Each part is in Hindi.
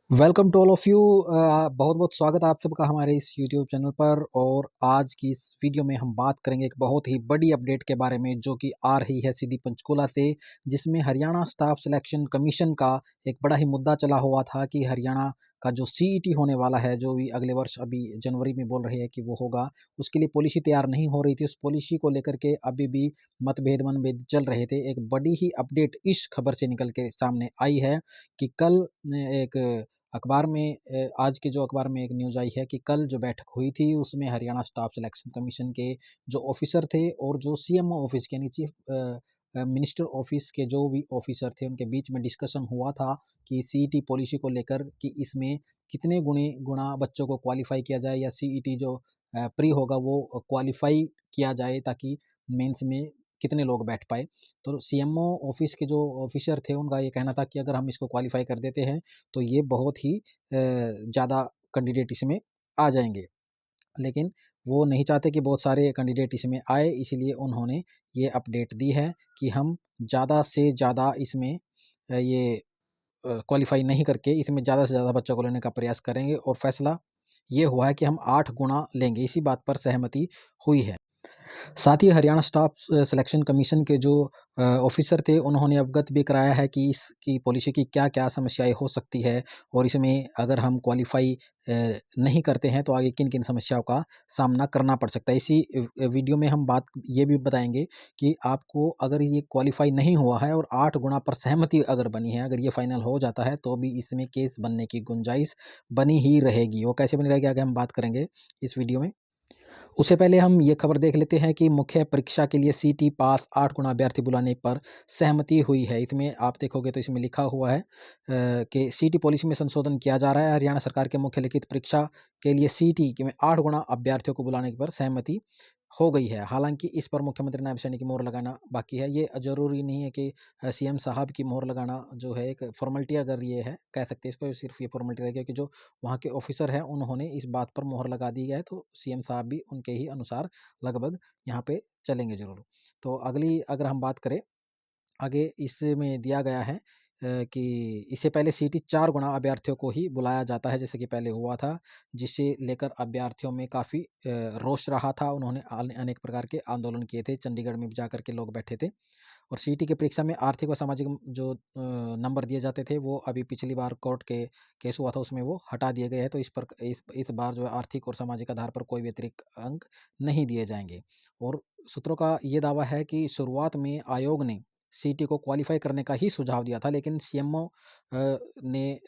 Welcome to all of you. बहुत बहुत स्वागत है आप सबका हमारे इस यूट्यूब चैनल पर। और आज की इस वीडियो में हम बात करेंगे एक बहुत ही बड़ी अपडेट के बारे में जो कि आ रही है सीधी पंचकूला से, जिसमें हरियाणा स्टाफ सिलेक्शन कमीशन का एक बड़ा ही मुद्दा चला हुआ था कि हरियाणा का जो सीईटी होने वाला है, जो भी अगले वर्ष अभी जनवरी में बोल रहे हैं कि वो होगा, उसके लिए पॉलिसी तैयार नहीं हो रही थी। उस पॉलिसी को लेकर के अभी भी मतभेद मनभेद चल रहे थे। एक बड़ी ही अपडेट इस खबर से निकल के सामने आई है कि कल एक अखबार में आज के जो अखबार में एक न्यूज़ आई है कि कल जो बैठक हुई थी उसमें हरियाणा स्टाफ सिलेक्शन कमीशन के जो ऑफिसर थे और जो सीएमओ ऑफिस के यानी चीफ मिनिस्टर ऑफिस के जो भी ऑफिसर थे उनके बीच में डिस्कशन हुआ था कि सीईटी पॉलिसी को लेकर कि इसमें कितने गुणा बच्चों को क्वालिफाई किया जाए या सीईटी जो प्री होगा वो क्वालिफाई किया जाए ताकि मेंस में कितने लोग बैठ पाए। तो सीएमओ ऑफिस के जो ऑफिसर थे उनका ये कहना था कि अगर हम इसको क्वालिफाई कर देते हैं तो ये बहुत ही ज़्यादा कैंडिडेट इसमें आ जाएंगे। लेकिन वो नहीं चाहते कि बहुत सारे कैंडिडेट इसमें आए, इसलिए उन्होंने ये अपडेट दी है कि हम ज़्यादा से ज़्यादा इसमें ये क्वालिफाई नहीं करके इसमें ज़्यादा से ज़्यादा बच्चों को लेने का प्रयास करेंगे और फैसला ये हुआ है कि हम 8 गुना लेंगे। इसी बात पर सहमति हुई है। साथ ही हरियाणा स्टाफ सिलेक्शन कमीशन के जो ऑफिसर थे उन्होंने अवगत भी कराया है कि इसकी पॉलिसी की क्या-क्या समस्याएँ हो सकती है और इसमें अगर हम क्वालिफ़ाई नहीं करते हैं तो आगे किन-किन समस्याओं का सामना करना पड़ सकता है। इसी वीडियो में हम बात ये भी बताएँगे कि आपको अगर ये क्वालिफ़ाई नहीं हुआ है और 8 गुना पर सहमति अगर बनी है, अगर ये फाइनल हो जाता है तो भी इसमें केस बनने की गुंजाइश बनी ही रहेगी। वो कैसे बनी रहेगी आगे हम बात करेंगे इस वीडियो में। उससे पहले हम ये खबर देख लेते हैं कि मुख्य परीक्षा के लिए सीटी पास 8 गुना अभ्यर्थी बुलाने पर सहमति हुई है। इसमें आप देखोगे तो इसमें लिखा हुआ है कि सीटी पॉलिसी में संशोधन किया जा रहा है। हरियाणा सरकार के मुख्य लिखित परीक्षा के लिए सीटी में 8 गुना अभ्यर्थियों को बुलाने पर सहमति हो गई है। हालाँकि इस पर मुख्यमंत्री नायब सैनी की मोहर लगाना बाकी है। ये ज़रूरी नहीं है कि सीएम साहब की मोहर लगाना जो है एक फ़ॉर्मेलिटी, अगर ये है कह सकते हैं इसको, सिर्फ़ ये फ़ॉर्मेलिटी रहेगी कि जो वहाँ के ऑफ़िसर हैं उन्होंने इस बात पर मोहर लगा दी है, तो सीएम साहब भी उनके ही अनुसार लगभग यहाँ पे चलेंगे ज़रूर। तो अगली अगर हम बात करें, आगे इसमें दिया गया है कि इससे पहले सीटी 4 गुना अभ्यर्थियों को ही बुलाया जाता है, जैसे कि पहले हुआ था, जिसे लेकर अभ्यर्थियों में काफ़ी रोष रहा था। उन्होंने अनेक प्रकार के आंदोलन किए थे, चंडीगढ़ में भी जाकर के लोग बैठे थे। और सीईटी की परीक्षा में आर्थिक व सामाजिक जो नंबर दिए जाते थे वो अभी पिछली बार कोर्ट के केस हुआ था उसमें वो हटा दिए गए हैं। तो इस बार जो है आर्थिक और सामाजिक आधार पर कोई भी अतिरिक्त अंक नहीं दिए जाएँगे। और सूत्रों का ये दावा है कि शुरुआत में आयोग ने सीईटी को क्वालीफाई करने का ही सुझाव दिया था, लेकिन सीएमओ ने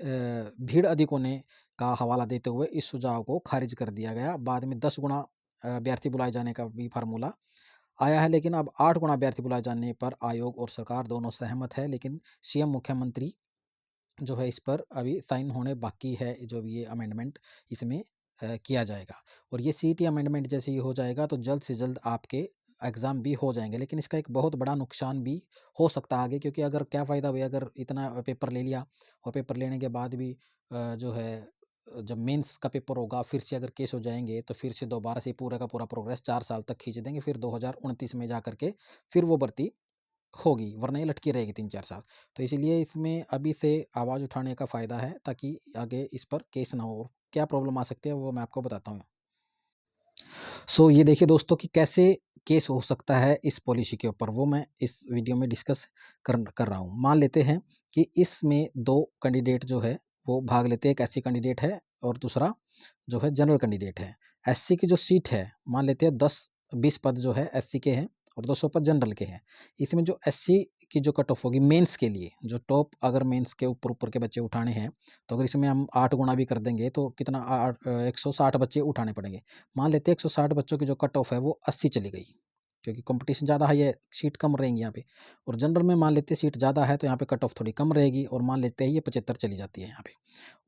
भीड़ अधिक होने का हवाला देते हुए इस सुझाव को खारिज कर दिया गया। बाद में 10 गुना अभ्यर्थी बुलाए जाने का भी फ़ॉर्मूला आया है, लेकिन अब 8 गुना अभ्यर्थी बुलाए जाने पर आयोग और सरकार दोनों सहमत है, लेकिन सीएम मुख्यमंत्री जो है इस पर अभी साइन होने बाकी है। जो भी ये अमेंडमेंट इसमें किया जाएगा और ये सीईटी अमेंडमेंट जैसे ही हो जाएगा तो जल्द से जल्द आपके एग्ज़ाम भी हो जाएँगे। लेकिन इसका एक बहुत बड़ा नुकसान भी हो सकता है आगे, क्योंकि अगर क्या फ़ायदा भई, अगर इतना पेपर ले लिया और पेपर लेने के बाद भी जो है जब मेंस का पेपर होगा फिर से अगर केस हो जाएँगे तो फिर से दोबारा से पूरा का पूरा प्रोग्रेस 4 साल तक खींच देंगे। फिर 2029 में जा कर के फिर वो भर्ती होगी, वरना ये लटकी रहेगी 3-4 साल। तो इसीलिए इसमें अभी से आवाज़ उठाने का फ़ायदा है ताकि आगे इस पर केस ना हो। क्या प्रॉब्लम आ सकती है वो मैं आपको बताता हूँ। ये देखिए दोस्तों कि कैसे केस हो सकता है इस पॉलिसी के ऊपर, वो मैं इस वीडियो में डिस्कस कर रहा हूँ। मान लेते हैं कि इसमें 2 कैंडिडेट जो है वो भाग लेते हैं। एक एससी कैंडिडेट है और दूसरा जो है जनरल कैंडिडेट है। एससी की जो सीट है, मान लेते हैं 10-20 पद जो है एससी के हैं और 200 पद जनरल के हैं। इसमें जो एससी की जो कट ऑफ होगी मेंस के लिए, जो टॉप अगर मेंस के ऊपर-ऊपर के बच्चे उठाने हैं, तो अगर इसमें हम 8 गुना भी कर देंगे तो कितना 160 बच्चे उठाने पड़ेंगे। मान लेते हैं 160 बच्चों की जो कट ऑफ है वो 80 चली गई, क्योंकि कंपटीशन ज़्यादा हाई है, सीट कम रहेंगी यहाँ पे। और जनरल में मान लेते हैं सीट ज़्यादा है तो यहाँ पे कट ऑफ थोड़ी कम रहेगी और मान लेते हैं ये 75 चली जाती है यहाँ पे।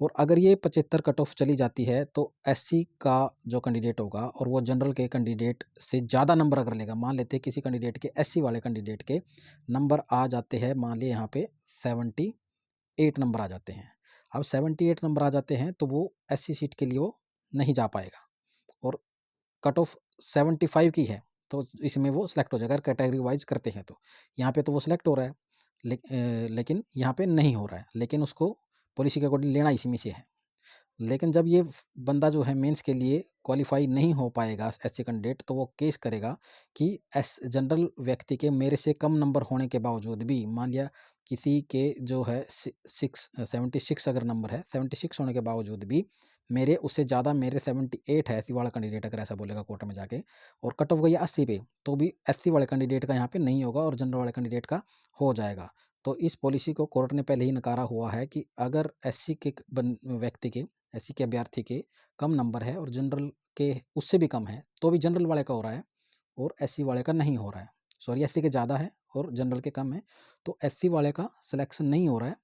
और अगर ये 75 कट ऑफ चली जाती है तो एससी का जो कैंडिडेट होगा और वो जनरल के कैंडिडेट से ज़्यादा नंबर अगर लेगा, मान लेते हैं किसी कैंडिडेट के एससी वाले कैंडिडेट के नंबर आ जाते हैं, मान लिए यहाँ पे 78 नंबर आ जाते हैं। अब 78 नंबर आ जाते हैं तो वो एससी सीट के लिए वो नहीं जा पाएगा और कट ऑफ 75 की है, तो इसमें वो सिलेक्ट हो जाएगा। अगर कैटेगरी वाइज़ करते हैं तो। यहाँ पे तो वो सिलेक्ट हो रहा है, लेकिन यहाँ पे नहीं हो रहा है। लेकिन उसको पॉलिसी के अकॉर्डिंग लेना इसी में से है। लेकिन जब ये बंदा जो है मेंस के लिए क्वालिफाई नहीं हो पाएगा एससी कैंडिडेट, तो वो केस करेगा कि एस जनरल व्यक्ति के मेरे से कम नंबर होने के बावजूद भी, मान लिया किसी के जो है 76 अगर नंबर है, 76 होने के बावजूद भी मेरे उससे ज़्यादा मेरे 78 है, एससी वाला कैंडिडेट अगर ऐसा बोलेगा कोर्ट में जाके, और कट ऑफ गई 80 पे, तो भी एससी वाले कैंडिडेट का यहाँ पे नहीं होगा और जनरल वाले कैंडिडेट का हो जाएगा। तो इस पॉलिसी को कोर्ट ने पहले ही नकारा हुआ है कि अगर एससी के व्यक्ति के, एससी के अभ्यर्थी के कम नंबर है और जनरल के उससे भी कम है, तो भी जनरल वाले का हो रहा है और एससी वाले का नहीं हो रहा है। सॉरी, एससी के ज़्यादा है और जनरल के कम है, तो एससी वाले का सिलेक्शन नहीं हो रहा है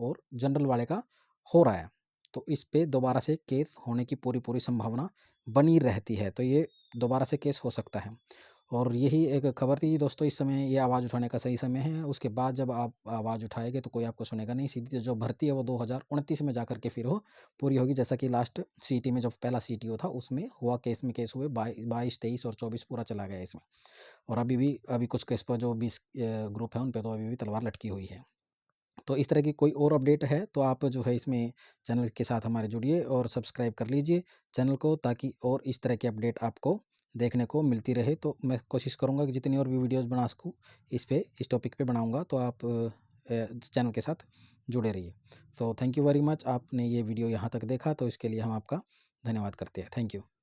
और जनरल वाले का हो रहा है। तो इस पे दोबारा से केस होने की पूरी संभावना बनी रहती है। तो ये दोबारा से केस हो सकता है। और यही एक खबर थी दोस्तों, इस समय ये आवाज़ उठाने का सही समय है। उसके बाद जब आप आवाज़ उठाएँगे तो कोई आपको सुनेगा नहीं। सीधी जो भर्ती है वो 2029 में जाकर के फिर वो पूरी होगी, जैसा कि लास्ट सीईटी में जब पहला सीईटी था उसमें हुआ, केस में केस हुए 22, 23 और 24 पूरा चला गया इसमें। और अभी कुछ केस पर जो 20 ग्रुप है उन पे तो अभी भी तलवार लटकी हुई है। तो इस तरह की कोई और अपडेट है तो आप जो है इसमें चैनल के साथ हमारे जुड़िए और सब्सक्राइब कर लीजिए चैनल को, ताकि और इस तरह की अपडेट आपको देखने को मिलती रहे। तो मैं कोशिश करूँगा कि जितनी और भी वीडियोस बना सकूँ इस टॉपिक पे बनाऊँगा, तो आप चैनल के साथ जुड़े रहिए। तो थैंक यू वेरी मच, आपने ये वीडियो यहाँ तक देखा तो इसके लिए हम आपका धन्यवाद करते हैं। Thank you.